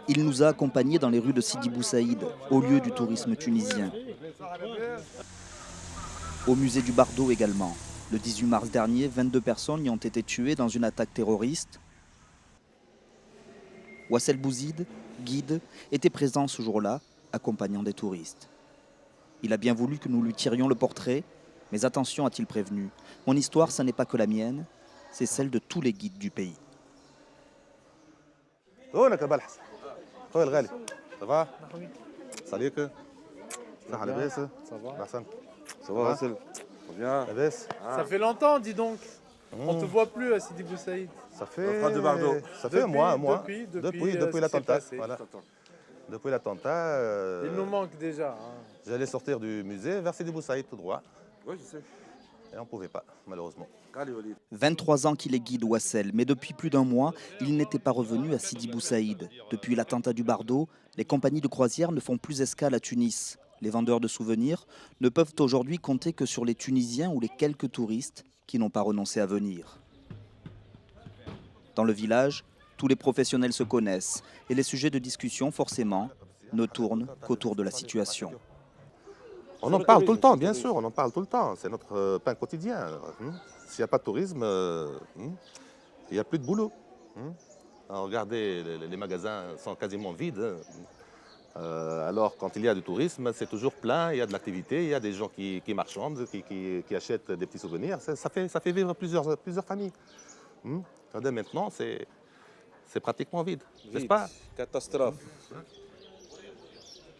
Il nous a accompagnés dans les rues de Sidi Bou Saïd, au lieu du tourisme tunisien. Au musée du Bardo également. Le 18 mars dernier, 22 personnes y ont été tuées dans une attaque terroriste. Wassel Bouzid, guide, était présent ce jour-là, accompagnant des touristes. Il a bien voulu que nous lui tirions le portrait, mais attention, a-t-il prévenu. Mon histoire, ça n'est pas que la mienne, c'est celle de tous les guides du pays. هونك يا بلحس خويا الغالي صافا صاليك صحة لاباس Ça va. أحسن Ça va, Vassel? Bien. لاباس Ça fait longtemps, dis donc. On te voit plus à Sidi Bou Saïd. Ça Fera de Bardo. fait un mois Depuis depuis ce qui s'est l'attentat passé. voilà. Depuis l'attentat Il nous manque déjà. Hein. j'allais sortir du musée vers Sidi Bou Saïd tout droit Oui, je sais. et on ne pouvait pas malheureusement. Allez, Walid. 23 ans qu'il est guide Wassel, mais depuis plus d'un mois, il n'était pas revenu à Sidi Bou Saïd. Depuis l'attentat du Bardo, les compagnies de croisière ne font plus escale à Tunis. Les vendeurs de souvenirs ne peuvent aujourd'hui compter que sur les Tunisiens ou les quelques touristes qui n'ont pas renoncé à venir. Dans le village, tous les professionnels se connaissent et les sujets de discussion, forcément, ne tournent qu'autour de la situation. On en parle tout le temps, bien sûr, on en parle tout le temps. C'est notre pain quotidien. S'il n'y a pas de tourisme, il n'y a plus de boulot. Alors, regardez, les magasins sont quasiment vides. Alors, quand il y a du tourisme, c'est toujours plein, il y a de l'activité, il y a des gens qui marchandent, qui achètent des petits souvenirs. Ça fait vivre plusieurs familles. Regardez, maintenant, c'est pratiquement vide, n'est-ce pas? Catastrophe.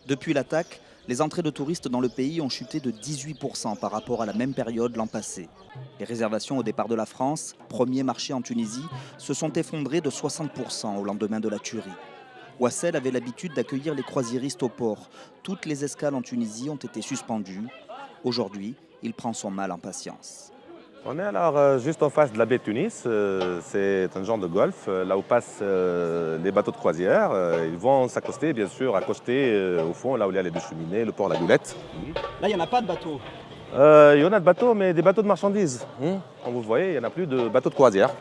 Depuis l'attaque, les entrées de touristes dans le pays ont chuté de 18% par rapport à la même période l'an passé. Les réservations au départ de la France, premier marché en Tunisie, se sont effondrées de 60% au lendemain de la tuerie. Wassel avait l'habitude d'accueillir les croisiéristes au port. Toutes les escales en Tunisie ont été suspendues. Aujourd'hui, il prend son mal en patience. On est alors juste en face de la baie de Tunis. C'est un genre de golfe, là où passent les bateaux de croisière. Ils vont s'accoster, bien sûr, accoster au fond, là où il y a les deux cheminées, le port La Goulette. Là, il n'y en a pas de bateau. Il y en a de bateaux, mais des bateaux de marchandises. Comme vous le voyez, il n'y en a plus de bateaux de croisière.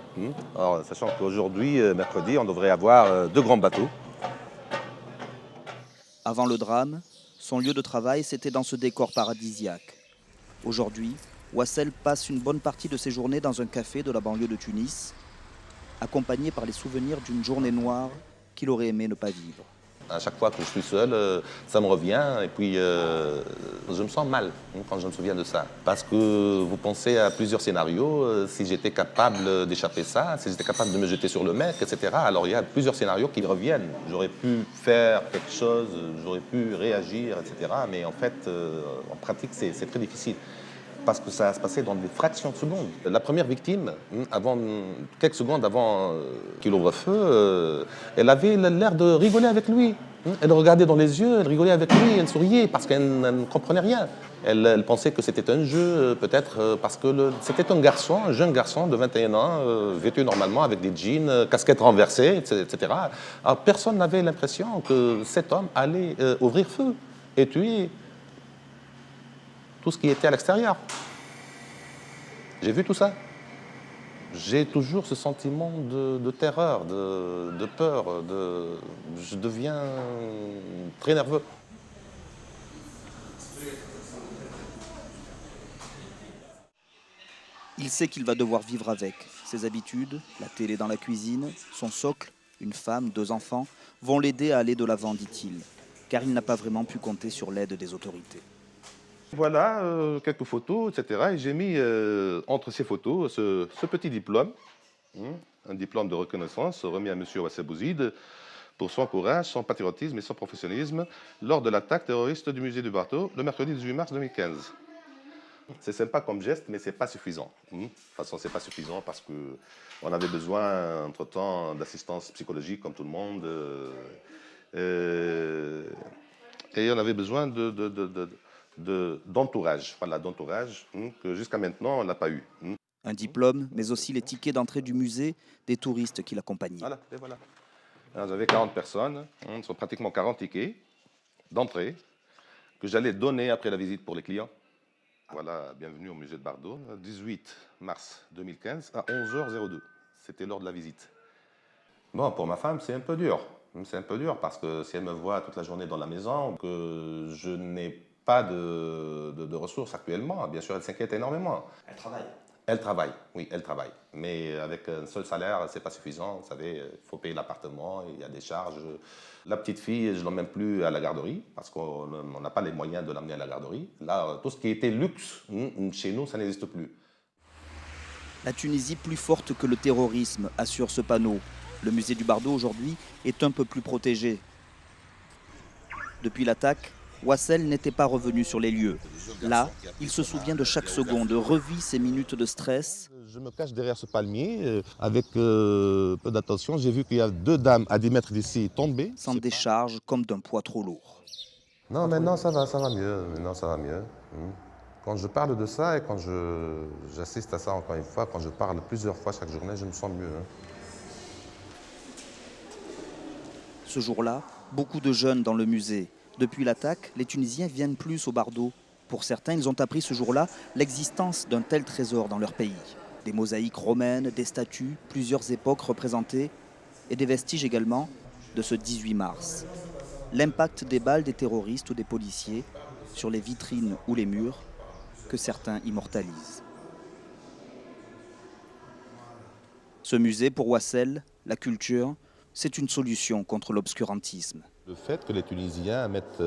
Alors, sachant qu'aujourd'hui, mercredi, on devrait avoir deux grands bateaux. Avant le drame, son lieu de travail, c'était dans ce décor paradisiaque. Aujourd'hui, Wassel passe une bonne partie de ses journées dans un café de la banlieue de Tunis, accompagné par les souvenirs d'une journée noire qu'il aurait aimé ne pas vivre. À chaque fois que je suis seul, ça me revient et puis je me sens mal quand je me souviens de ça. Parce que vous pensez à plusieurs scénarios, si j'étais capable d'échapper ça, si j'étais capable de me jeter sur le mec, etc. Alors il y a plusieurs scénarios qui reviennent. J'aurais pu faire quelque chose, j'aurais pu réagir, etc. Mais en fait, en pratique, c'est très difficile. Parce que ça se passait dans des fractions de secondes. La première victime, quelques secondes avant qu'il ouvre feu, elle avait l'air de rigoler avec lui. Elle le regardait dans les yeux, elle rigolait avec lui, elle souriait parce qu'elle ne comprenait rien. Elle pensait que c'était un jeu, peut-être parce que c'était un garçon, un jeune garçon de 21 ans, vêtu normalement avec des jeans, casquette renversée, etc. Alors personne n'avait l'impression que cet homme allait ouvrir feu et tuer tout ce qui était à l'extérieur. J'ai vu tout ça. J'ai toujours ce sentiment de terreur, de peur. Je deviens très nerveux. Il sait qu'il va devoir vivre avec. Ses habitudes, la télé dans la cuisine, son socle, une femme, deux enfants, vont l'aider à aller de l'avant, dit-il, car il n'a pas vraiment pu compter sur l'aide des autorités. Voilà, quelques photos, etc. Et j'ai mis entre ces photos ce petit diplôme, un diplôme de reconnaissance remis à M. Wassel Bouzid pour son courage, son patriotisme et son professionnalisme lors de l'attaque terroriste du musée du Bardo le mercredi 18 mars 2015. C'est sympa comme geste, mais ce n'est pas suffisant. De toute façon, ce n'est pas suffisant parce qu'on avait besoin, entre-temps, d'assistance psychologique, comme tout le monde. Et on avait besoin d'entourage, voilà, d'entourage, que jusqu'à maintenant, on n'a pas eu. Un diplôme, mais aussi les tickets d'entrée du musée des touristes qui l'accompagnaient. Voilà, et voilà. Alors, j'avais 40 personnes, ce sont pratiquement 40 tickets d'entrée que j'allais donner après la visite pour les clients. Voilà, bienvenue au musée de Bardo, 18 mars 2015 à 11h02. C'était lors de la visite. Bon, pour ma femme, c'est un peu dur. C'est un peu dur parce que si elle me voit toute la journée dans la maison, que je n'ai pas de ressources actuellement, bien sûr, elle s'inquiète énormément. Elle travaille. Elle travaille, oui, elle travaille. Mais avec un seul salaire, ce n'est pas suffisant. Vous savez, il faut payer l'appartement, il y a des charges. La petite fille, je ne l'emmène plus à la garderie parce qu'on n'a pas les moyens de l'amener à la garderie. Là, tout ce qui était luxe, chez nous, ça n'existe plus. La Tunisie plus forte que le terrorisme, assure ce panneau. Le musée du Bardo aujourd'hui est un peu plus protégé. Depuis l'attaque, Wassel n'était pas revenu sur les lieux. Là, il se souvient de chaque seconde, revit ses minutes de stress. Je me cache derrière ce palmier avec peu d'attention. J'ai vu qu'il y a 2 dames à 10 mètres d'ici tombées. Sans décharge, comme d'un poids trop lourd. Non, maintenant ça va mieux. Maintenant ça va mieux. Quand je parle de ça et quand j'assiste à ça encore une fois, quand je parle plusieurs fois chaque journée, je me sens mieux. Ce jour-là, beaucoup de jeunes dans le musée. Depuis l'attaque, les Tunisiens viennent plus au Bardo. Pour certains, ils ont appris ce jour-là l'existence d'un tel trésor dans leur pays. Des mosaïques romaines, des statues, plusieurs époques représentées et des vestiges également de ce 18 mars. L'impact des balles des terroristes ou des policiers sur les vitrines ou les murs que certains immortalisent. Ce musée, pour Wassel, la culture, c'est une solution contre l'obscurantisme. Le fait que les Tunisiens mettent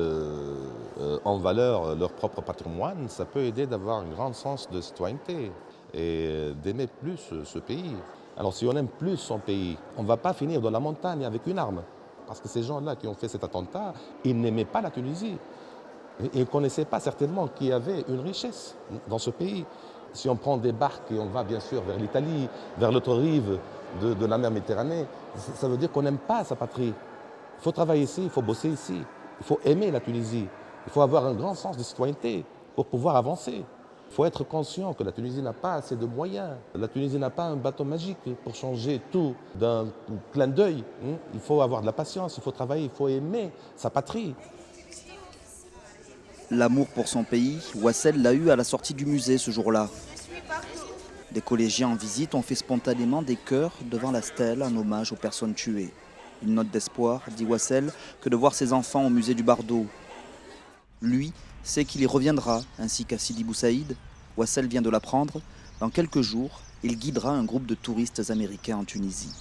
en valeur leur propre patrimoine, ça peut aider d'avoir un grand sens de citoyenneté et d'aimer plus ce pays. Alors si on aime plus son pays, on ne va pas finir dans la montagne avec une arme. Parce que ces gens-là qui ont fait cet attentat, ils n'aimaient pas la Tunisie. Ils ne connaissaient pas certainement qu'il y avait une richesse dans ce pays. Si on prend des barques et on va bien sûr vers l'Italie, vers l'autre rive de la mer Méditerranée, ça veut dire qu'on n'aime pas sa patrie. Il faut travailler ici, il faut bosser ici, il faut aimer la Tunisie, il faut avoir un grand sens de citoyenneté pour pouvoir avancer. Il faut être conscient que la Tunisie n'a pas assez de moyens. La Tunisie n'a pas un bâton magique pour changer tout d'un clin d'œil. Il faut avoir de la patience, il faut travailler, il faut aimer sa patrie. L'amour pour son pays, Wassel l'a eu à la sortie du musée ce jour-là. Des collégiens en visite ont fait spontanément des chœurs devant la stèle en hommage aux personnes tuées. Une note d'espoir, dit Wassel, que de voir ses enfants au musée du Bardo. Lui sait qu'il y reviendra, ainsi qu'à Sidi Bou Saïd. Wassel vient de l'apprendre. Dans quelques jours, il guidera un groupe de touristes américains en Tunisie.